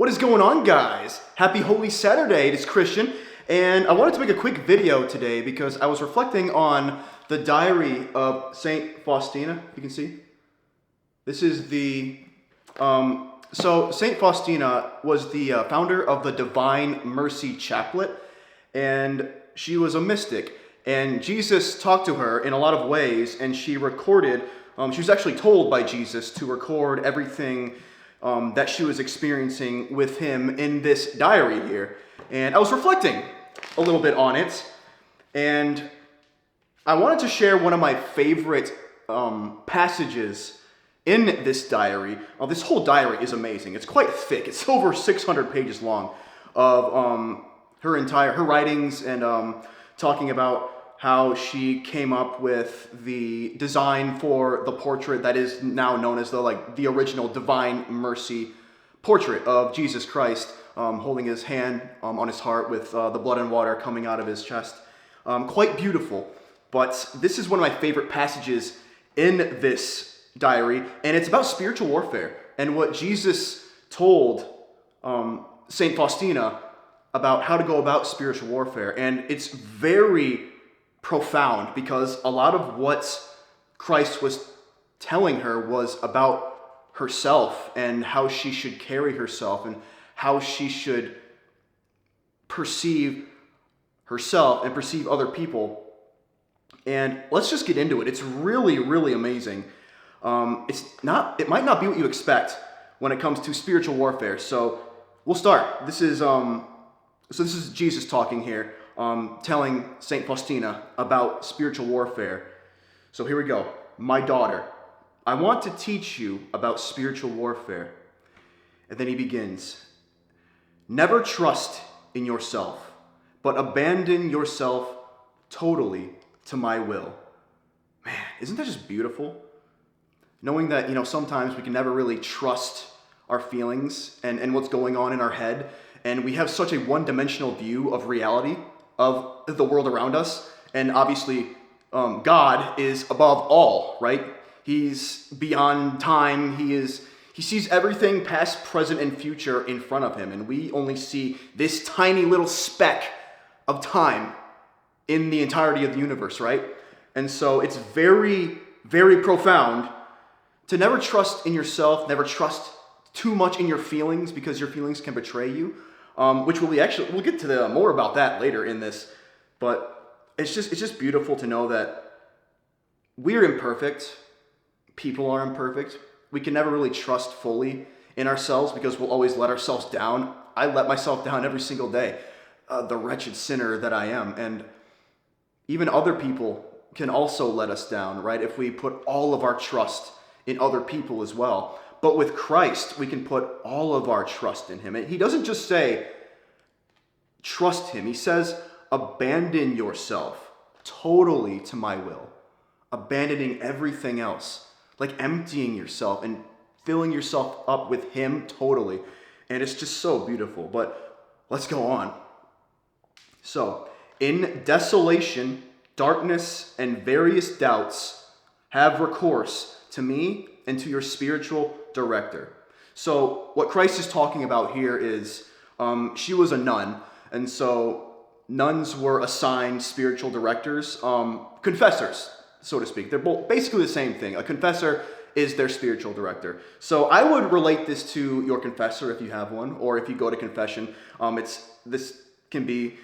What is going on, guys? Happy Holy Saturday. It is Christian, and I wanted to make a quick video today because I was reflecting on the diary of Saint Faustina. You can see. This is so Saint Faustina was the founder of the Divine Mercy Chaplet, and she was a mystic. And Jesus talked to her in a lot of ways, and she recorded. She was actually told by Jesus to record everything that she was experiencing with him in this diary here. And I was reflecting a little bit on it, and I wanted to share one of my favorite passages in this diary. This whole diary is amazing. It's quite thick. It's over 600 pages long of her writings and talking about how she came up with the design for the portrait that is now known as the original Divine Mercy portrait of Jesus Christ, holding his hand on his heart with the blood and water coming out of his chest. Quite beautiful. But this is one of my favorite passages in this diary, and it's about spiritual warfare and what Jesus told Saint Faustina about how to go about spiritual warfare. And it's very profound because a lot of what Christ was telling her was about herself and how she should carry herself and how she should perceive herself and perceive other people. And let's just get into it. It's really, really amazing. It might not be what you expect when it comes to spiritual warfare. So we'll start. This is Jesus talking here. Telling Saint Faustina about spiritual warfare. So here we go. My daughter, I want to teach you about spiritual warfare. And then he begins. Never trust in yourself, but abandon yourself totally to my will. Man, isn't that just beautiful? Knowing that, sometimes we can never really trust our feelings and what's going on in our head. And we have such a one-dimensional view of reality, of the world around us. And obviously, God is above all, right? He's beyond time. He sees everything past, present, and future in front of him. And we only see this tiny little speck of time in the entirety of the universe, right? And so it's very, very profound to never trust in yourself, never trust too much in your feelings, because your feelings can betray you. Which we'll get to more about that later in this, but it's just beautiful to know that we're imperfect. People are imperfect. We can never really trust fully in ourselves because we'll always let ourselves down. I let myself down every single day, the wretched sinner that I am. And even other people can also let us down, right? If we put all of our trust in other people as well. But with Christ, we can put all of our trust in him. And he doesn't just say, trust him. He says, abandon yourself totally to my will. Abandoning everything else. Like emptying yourself and filling yourself up with him totally. And it's just so beautiful. But let's go on. So, in desolation, darkness, and various doubts, have recourse to me and to your spiritual director. So what Christ is talking about here is she was a nun, and so nuns were assigned spiritual directors, confessors, so to speak. They're both basically the same thing. A confessor is their spiritual director. So I would relate this to your confessor if you have one, or if you go to confession. This can be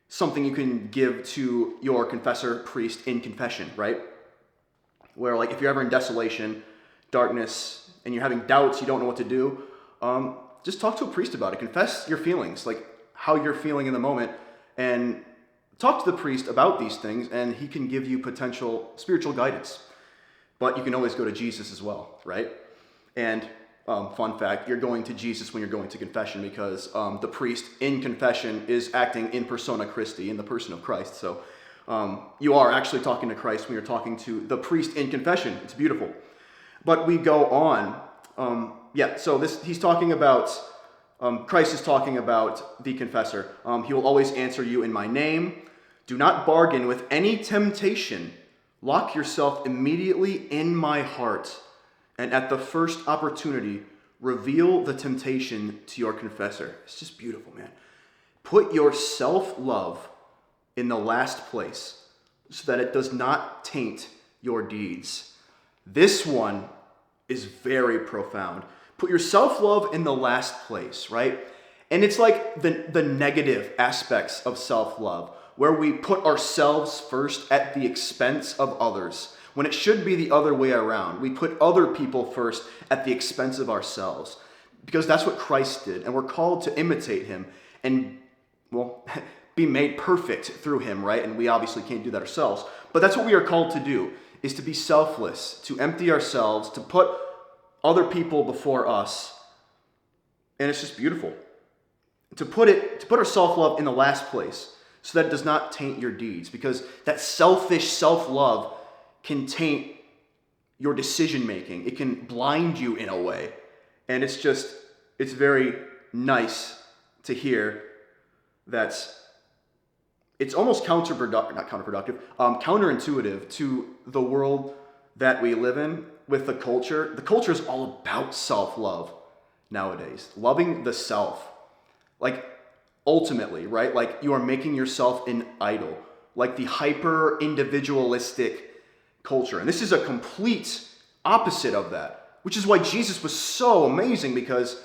something you can give to your confessor priest in confession, right? Where like if you're ever in desolation, darkness, and you're having doubts, you don't know what to do, just talk to a priest about it. Confess your feelings, like how you're feeling in the moment, and talk to the priest about these things, and he can give you potential spiritual guidance. But you can always go to Jesus as well, right? And fun fact, you're going to Jesus when you're going to confession because the priest in confession is acting in persona Christi, in the person of Christ. So you are actually talking to Christ when you're talking to the priest in confession. It's beautiful. But we go on. So he's talking about, Christ is talking about the confessor. He will always answer you in my name. Do not bargain with any temptation. Lock yourself immediately in my heart. And at the first opportunity, Reveal the temptation to your confessor. It's just beautiful, man. Put your self-love in the last place so that it does not taint your deeds. This one is very profound. Put your self-love in the last place, right? And it's like the negative aspects of self-love, where we put ourselves first at the expense of others, when it should be the other way around. We put other people first at the expense of ourselves, because that's what Christ did, and we're called to imitate him and, well, be made perfect through him, right? And we obviously can't do that ourselves, but that's what we are called to do, is to be selfless, to empty ourselves, to put other people before us. And it's just beautiful. To put our self-love in the last place so that it does not taint your deeds, because that selfish self-love can taint your decision-making. It can blind you in a way. And it's very nice to hear that it's almost counterintuitive to the world that we live in with the culture. The culture is all about self-love nowadays, loving the self. Like, ultimately, right? Like, you are making yourself an idol, like the hyper-individualistic culture. And this is a complete opposite of that, which is why Jesus was so amazing, because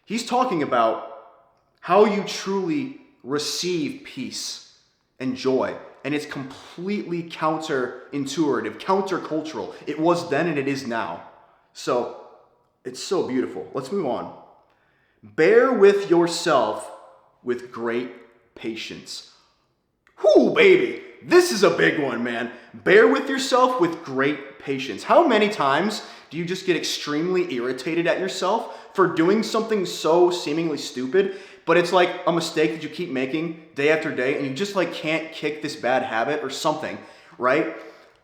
he's talking about how you truly receive peace and joy. And it's completely counterintuitive, countercultural. It was then and it is now. So it's so beautiful. Let's move on. Bear with yourself with great patience. Whoo, baby. This is a big one, man. Bear with yourself with great patience. How many times do you just get extremely irritated at yourself for doing something so seemingly stupid, but it's like a mistake that you keep making day after day, and you just like can't kick this bad habit or something, right?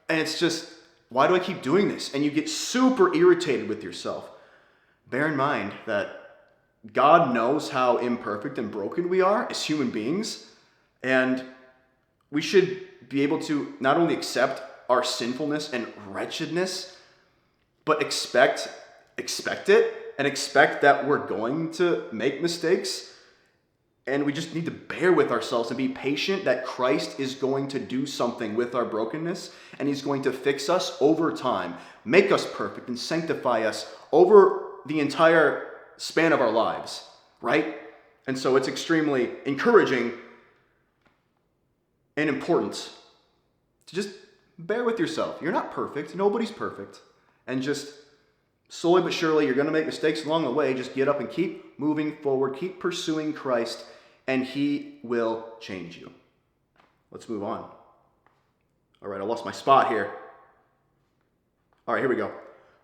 And it's just, why do I keep doing this? And you get super irritated with yourself. Bear in mind that God knows how imperfect and broken we are as human beings, and we should be able to not only accept our sinfulness and wretchedness, but expect it and expect that we're going to make mistakes. And we just need to bear with ourselves and be patient that Christ is going to do something with our brokenness, and he's going to fix us over time, make us perfect, and sanctify us over the entire span of our lives, right? And so it's extremely encouraging and important to just bear with yourself. You're not perfect. Nobody's perfect. And just slowly but surely, you're going to make mistakes along the way. Just get up and keep moving forward. Keep pursuing Christ, and he will change you. Let's move on. All right, I lost my spot here. All right, here we go.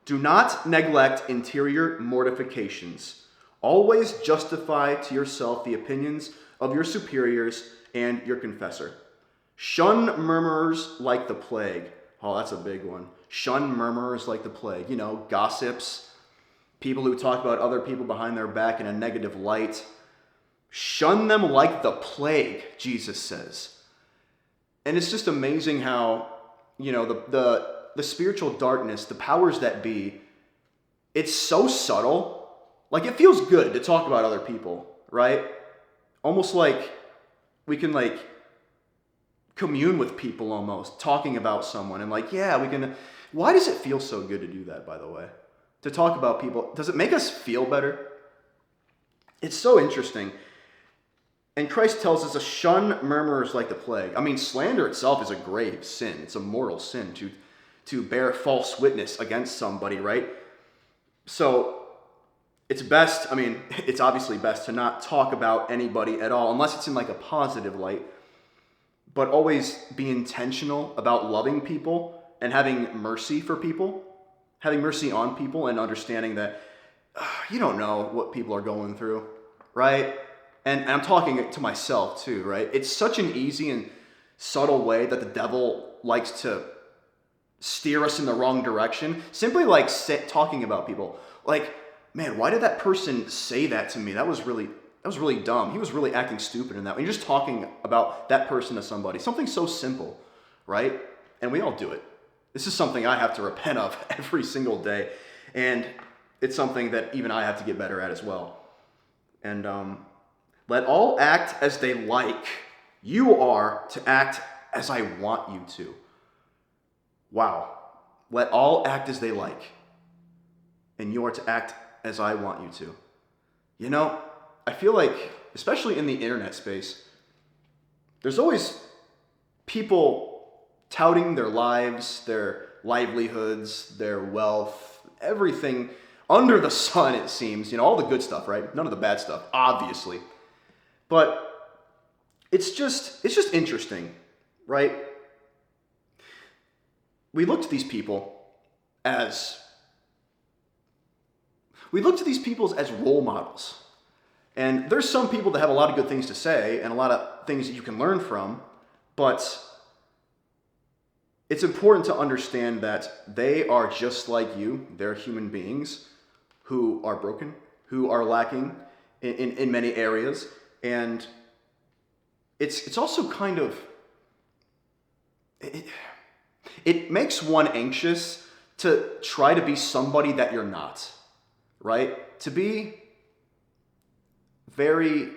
Do not neglect interior mortifications. Always justify to yourself the opinions of your superiors and your confessor. Shun murmurers like the plague. Oh, that's a big one. Shun murmurers like the plague. You know, gossips, people who talk about other people behind their back in a negative light. Shun them like the plague, Jesus says. And it's just amazing how, you know, the spiritual darkness, the powers that be, it's so subtle. Like, it feels good to talk about other people, right? Almost like we can like commune with people almost, talking about someone, and like, yeah, we can. Why does it feel so good to do that, by the way? To talk about people, does it make us feel better? It's so interesting. And Christ tells us to shun murmurers like the plague. I mean, slander itself is a grave sin. It's a mortal sin to bear false witness against somebody, right? So it's best, I mean, it's obviously best to not talk about anybody at all, unless it's in like a positive light, but always be intentional about loving people and having mercy for people, having mercy on people, and understanding that you don't know what people are going through, right? And I'm talking to myself too, right? It's such an easy and subtle way that the devil likes to steer us in the wrong direction. Simply like talking about people. Like, man, why did that person say that to me? That was really dumb. He was really acting stupid in that. When you're just talking about that person to somebody, something so simple, right? And we all do it. This is something I have to repent of every single day. And it's something that even I have to get better at as well. And let all act as they like. You are to act as I want you to. Wow. Let all act as they like. And you are to act as I want you to. You know, I feel like, especially in the internet space, there's always people touting their lives, their livelihoods, their wealth, everything under the sun, it seems. You know, all the good stuff, right? None of the bad stuff, obviously. But it's just interesting, right? We look to these people as role models. And there's some people that have a lot of good things to say and a lot of things that you can learn from, but it's important to understand that they are just like you. They're human beings who are broken, who are lacking in many areas. And it's also kind of, it makes one anxious to try to be somebody that you're not, right? To be very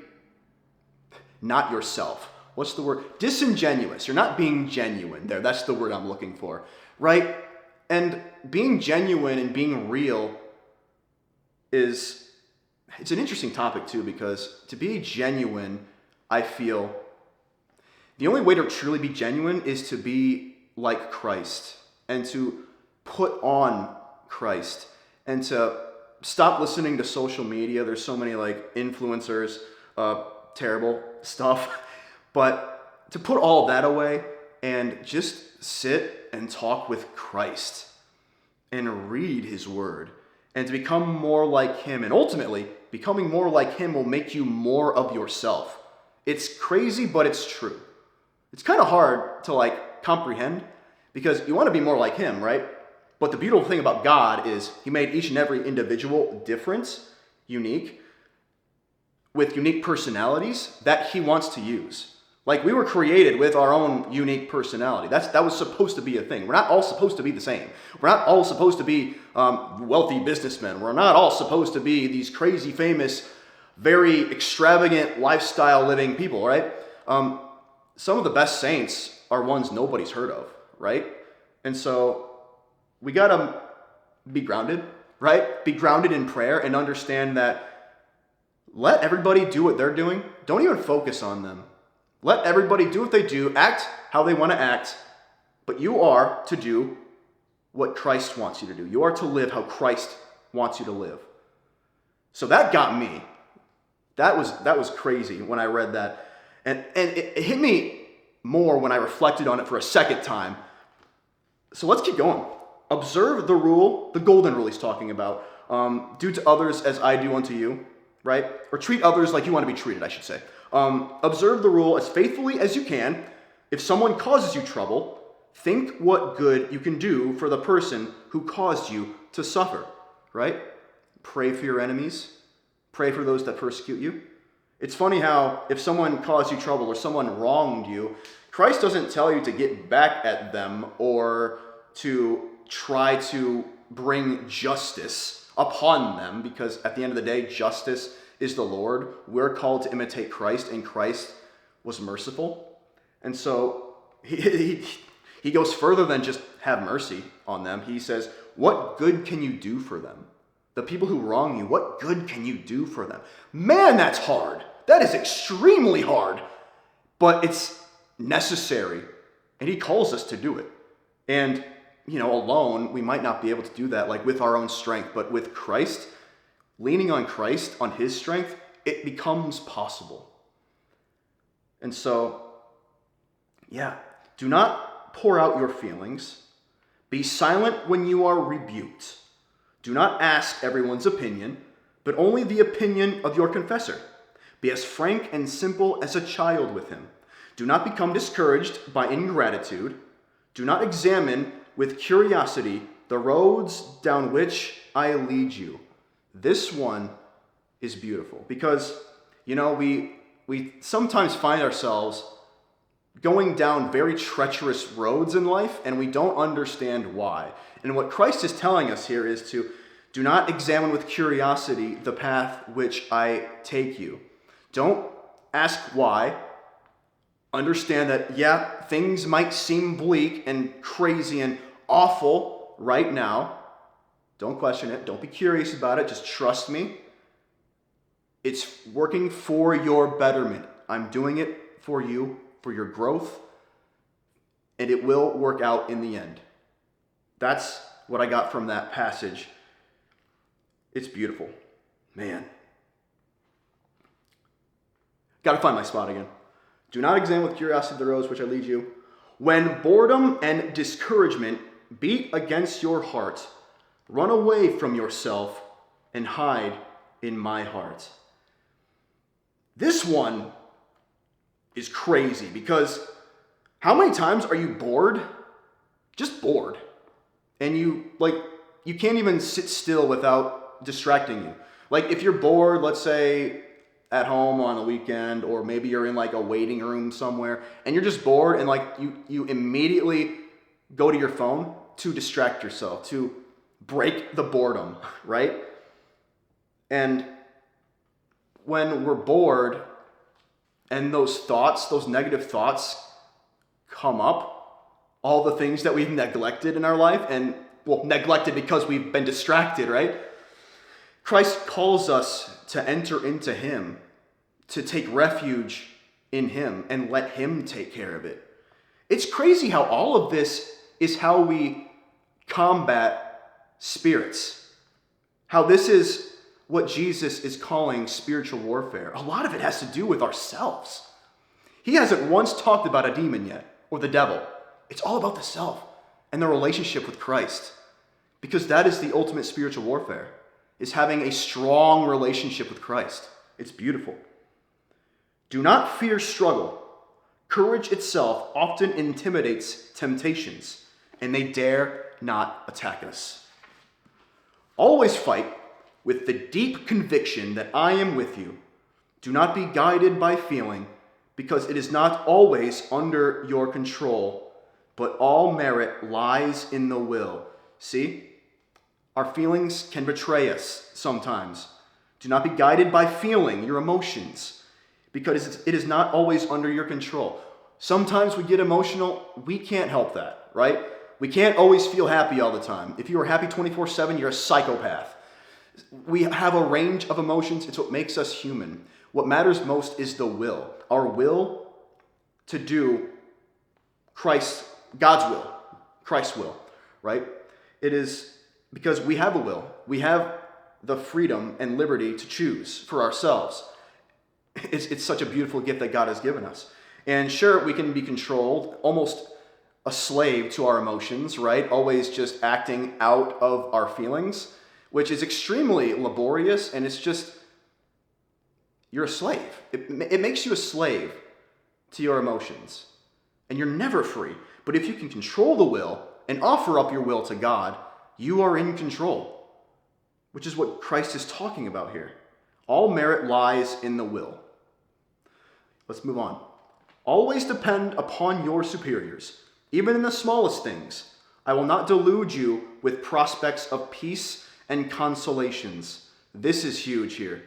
not yourself. What's the word? Disingenuous. You're not being genuine there. That's the word I'm looking for, right? And being genuine and being real it's an interesting topic too, because to be genuine, I feel the only way to truly be genuine is to be like Christ and to put on Christ and to stop listening to social media. There's so many like influencers, terrible stuff, but to put all of that away and just sit and talk with Christ and read his word and to become more like him. And ultimately, becoming more like him will make you more of yourself. It's crazy, but it's true. It's kind of hard to like comprehend because you want to be more like him, right? But the beautiful thing about God is he made each and every individual different, unique, with unique personalities that he wants to use. Like we were created with our own unique personality. That was supposed to be a thing. We're not all supposed to be the same. We're not all supposed to be wealthy businessmen. We're not all supposed to be these crazy, famous, very extravagant lifestyle living people, right? Some of the best saints are ones nobody's heard of, right? And so we gotta be grounded, right? Be grounded in prayer and understand that let everybody do what they're doing. Don't even focus on them. Let everybody do what they do, act how they want to act, but you are to do what Christ wants you to do. You are to live how Christ wants you to live. So that got me. That was crazy when I read that. And it hit me more when I reflected on it for a second time. So let's keep going. Observe the rule, the golden rule he's talking about. Do to others as I do unto you, right? Or treat others like you want to be treated, I should say. Observe the rule as faithfully as you can. If someone causes you trouble, think what good you can do for the person who caused you to suffer, right? Pray for your enemies. Pray for those that persecute you. It's funny how if someone caused you trouble or someone wronged you, Christ doesn't tell you to get back at them or to try to bring justice upon them, because at the end of the day, justice is the Lord. We're called to imitate Christ, and Christ was merciful. And so he goes further than just have mercy on them. He says, what good can you do for them? The people who wrong you, what good can you do for them? Man, that's hard. That is extremely hard. But it's necessary. And he calls us to do it. And, alone, we might not be able to do that like with our own strength. But with Christ, leaning on Christ, on his strength, it becomes possible. And so, do not pour out your feelings. Be silent when you are rebuked. Do not ask everyone's opinion, but only the opinion of your confessor. Be as frank and simple as a child with him. Do not become discouraged by ingratitude. Do not examine with curiosity the roads down which I lead you. This one is beautiful because, we sometimes find ourselves going down very treacherous roads in life and we don't understand why. And what Christ is telling us here is to Do not examine with curiosity the path which I take you. Don't ask why. Understand that, yeah, things might seem bleak and crazy and awful right now. Don't question it. Don't be curious about it. Just trust me. It's working for your betterment. I'm doing it for you, for your growth, and it will work out in the end. That's what I got from that passage. It's beautiful. Man. Got to find my spot again. Do not examine with curiosity the roads which I lead you. When boredom and discouragement beat against your heart, run away from yourself and hide in my heart. This one is crazy because how many times are you bored? Just bored. And you can't even sit still without distracting you. Like if you're bored, let's say at home on a weekend, or maybe you're in like a waiting room somewhere and you're just bored and like you immediately go to your phone to distract yourself, to break the boredom, right? And when we're bored and those thoughts, those negative thoughts come up, all the things that we've neglected in our life, and well, neglected because we've been distracted, right? Christ calls us to enter into him, to take refuge in him and let him take care of it. It's crazy how all of this is how we combat spirits. How this is what Jesus is calling spiritual warfare. A lot of it has to do with ourselves. He hasn't once talked about a demon yet, or the devil. It's all about the self and the relationship with Christ. Because that is the ultimate spiritual warfare, is having a strong relationship with Christ. It's beautiful. Do not fear struggle. Courage itself often intimidates temptations, and they dare not attack us. Always fight with the deep conviction that I am with you. Do not be guided by feeling, because it is not always under your control, but all merit lies in the will. See? Our feelings can betray us sometimes. Do not be guided by feeling, your emotions, because it is not always under your control. Sometimes we get emotional. We can't help that, right? We can't always feel happy all the time. If you are happy 24/7, you're a psychopath. We have a range of emotions. It's what makes us human. What matters most is the will. Our will to do God's will, Christ's will, right? It is because we have a will. We have the freedom and liberty to choose for ourselves. It's such a beautiful gift that God has given us. And sure, we can be controlled, almost a slave to our emotions, right? Always just acting out of our feelings, which is extremely laborious, and it's just, you're a slave. It makes you a slave to your emotions, and you're never free. But if you can control the will and offer up your will to God, you are in control, which is what Christ is talking about here. All merit lies in the will. Let's move on. Always depend upon your superiors, even in the smallest things. I will not delude you with prospects of peace and consolations. This is huge here.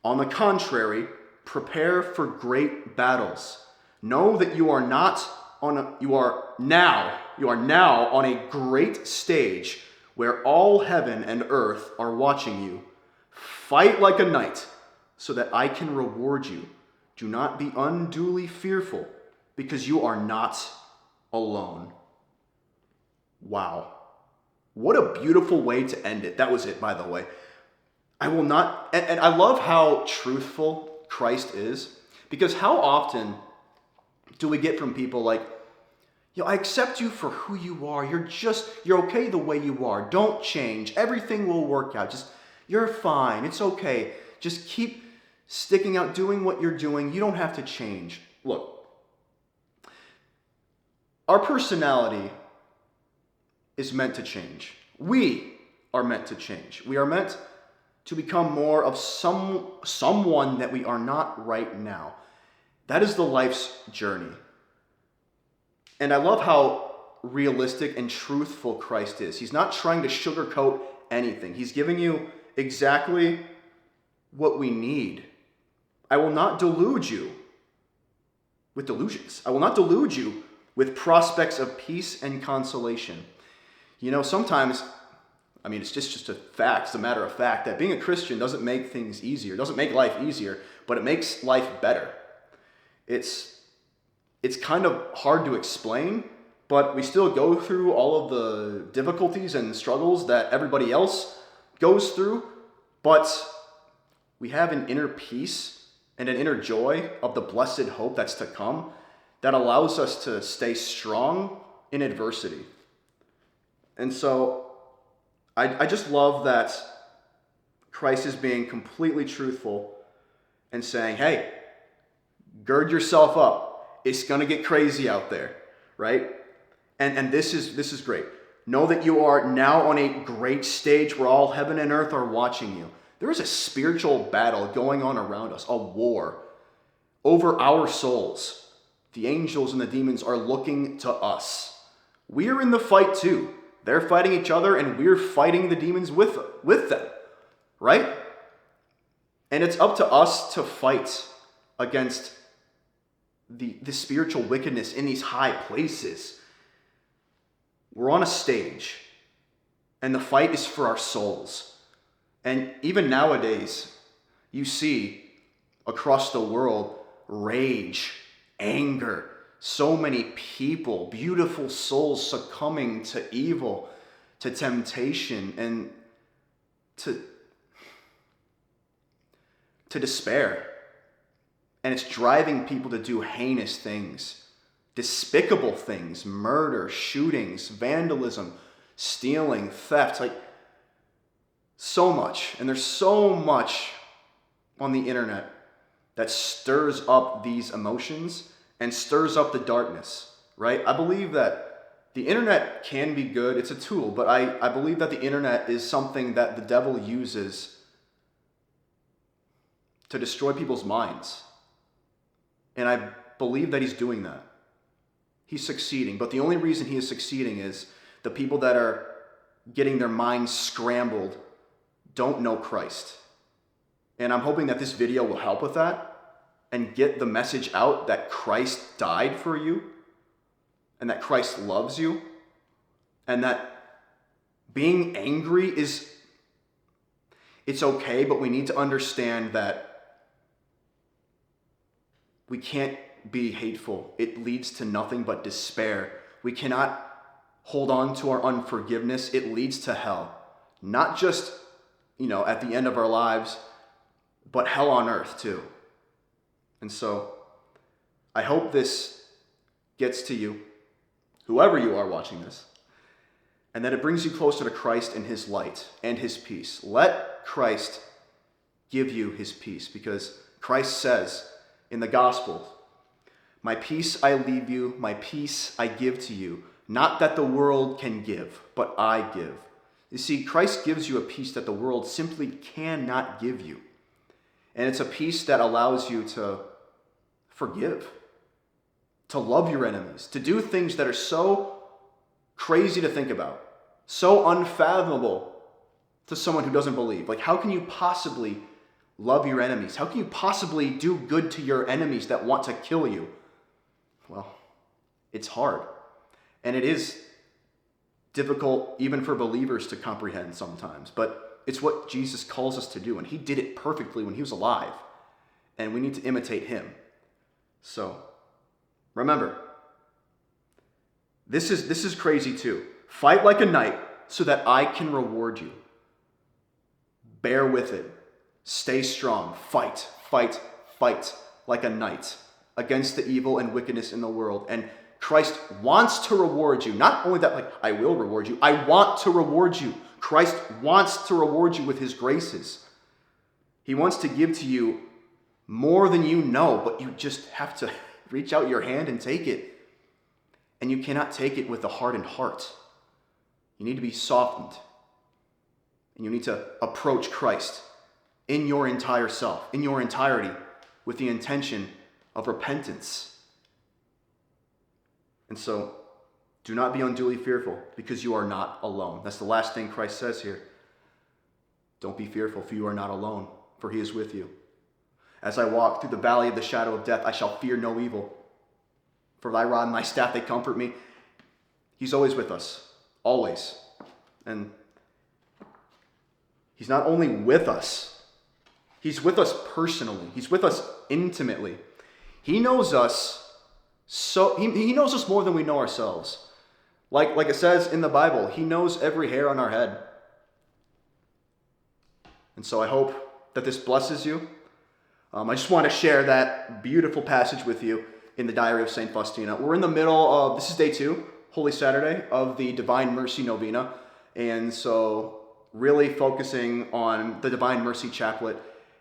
On the contrary, prepare for great battles. Know that you are now on a great stage where all heaven and earth are watching you. Fight like a knight so that I can reward you. Do not be unduly fearful, because you are not alone. Wow. What a beautiful way to end it. That was it, by the way. I will not, and I love how truthful Christ is, because how often do we get from people like, I accept you for who you are. You're okay the way you are. Don't change. Everything will work out. You're fine. It's okay. Just keep sticking out, doing what you're doing. You don't have to change. Look, our personality is meant to change. We are meant to change. We are meant to become more of someone that we are not right now. That is the life's journey. And I love how realistic and truthful Christ is. He's not trying to sugarcoat anything. He's giving you exactly what we need. I will not delude you with delusions. I will not delude you with prospects of peace and consolation. Sometimes, it's just a fact, it's a matter of fact, that being a Christian doesn't make things easier, doesn't make life easier, but it makes life better. It's kind of hard to explain, but we still go through all of the difficulties and struggles that everybody else goes through, but we have an inner peace and an inner joy of the blessed hope that's to come that allows us to stay strong in adversity. And so I just love that Christ is being completely truthful and saying, hey, gird yourself up. It's going to get crazy out there, right? And this is great. Know that you are now on a great stage where all heaven and earth are watching you. There is a spiritual battle going on around us, a war over our souls. The angels and the demons are looking to us. We're in the fight too. They're fighting each other and we're fighting the demons with them, right? And it's up to us to fight against the spiritual wickedness in these high places. We're on a stage and the fight is for our souls. And even nowadays, you see across the world rage, anger, so many people, beautiful souls succumbing to evil, to temptation, and to despair. And it's driving people to do heinous things, despicable things, murder, shootings, vandalism, stealing, theft, so much. And there's so much on the internet that stirs up these emotions and stirs up the darkness, right? I believe that the internet can be good. It's a tool, but I believe that the internet is something that the devil uses to destroy people's minds. And I believe that he's doing that. He's succeeding. But the only reason he is succeeding is the people that are getting their minds scrambled don't know Christ. And I'm hoping that this video will help with that and get the message out that Christ died for you and that Christ loves you and that being angry it's okay, but we need to understand that we can't be hateful. It leads to nothing but despair. We cannot hold on to our unforgiveness. It leads to hell. Not just, at the end of our lives, but hell on earth too. And so I hope this gets to you, whoever you are watching this, and that it brings you closer to Christ and his light and his peace. Let Christ give you his peace, because Christ says in the Gospels, "My peace I leave you, my peace I give to you, not that the world can give, but I give." You see, Christ gives you a peace that the world simply cannot give you. And it's a peace that allows you to forgive, to love your enemies, to do things that are so crazy to think about, so unfathomable to someone who doesn't believe. How can you possibly love your enemies? How can you possibly do good to your enemies that want to kill you? Well, it's hard. And it is difficult even for believers to comprehend sometimes. But it's what Jesus calls us to do. And he did it perfectly when he was alive. And we need to imitate him. So, remember, this is crazy too. Fight like a knight so that I can reward you. Bear with it. Stay strong. Fight, fight, fight like a knight against the evil and wickedness in the world. And Christ wants to reward you. Not only that, I will reward you. I want to reward you. Christ wants to reward you with his graces. He wants to give to you more than you know, but you just have to reach out your hand and take it. And you cannot take it with a hardened heart. You need to be softened. And you need to approach Christ in your entire self, in your entirety, with the intention of repentance. And so, do not be unduly fearful, because you are not alone. That's the last thing Christ says here. Don't be fearful, for you are not alone, for he is with you. As I walk through the valley of the shadow of death, I shall fear no evil. For thy rod and thy staff, they comfort me. He's always with us, always. And he's not only with us, he's with us personally. He's with us intimately. He knows us he knows us more than we know ourselves. Like it says in the Bible, he knows every hair on our head. And so I hope that this blesses you. I just want to share that beautiful passage with you in the Diary of St. Faustina. We're in the middle of, this is day 2, Holy Saturday, of the Divine Mercy Novena. And so really focusing on the Divine Mercy Chaplet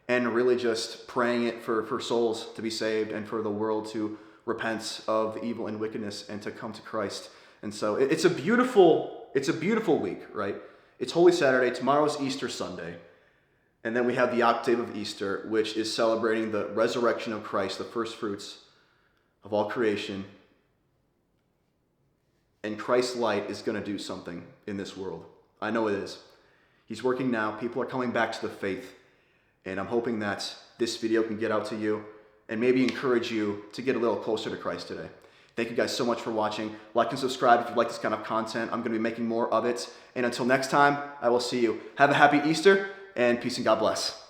and really just praying it for souls to be saved and for the world to repent of the evil and wickedness and to come to Christ. And so it's a beautiful week, right? It's Holy Saturday, tomorrow's Easter Sunday. And then we have the octave of Easter, which is celebrating the resurrection of Christ, the first fruits of all creation. And Christ's light is going to do something in this world. I know it is. He's working now. People are coming back to the faith. And I'm hoping that this video can get out to you and maybe encourage you to get a little closer to Christ today. Thank you guys so much for watching. Like and subscribe if you like this kind of content. I'm going to be making more of it. And until next time, I will see you. Have a happy Easter, and peace and God bless.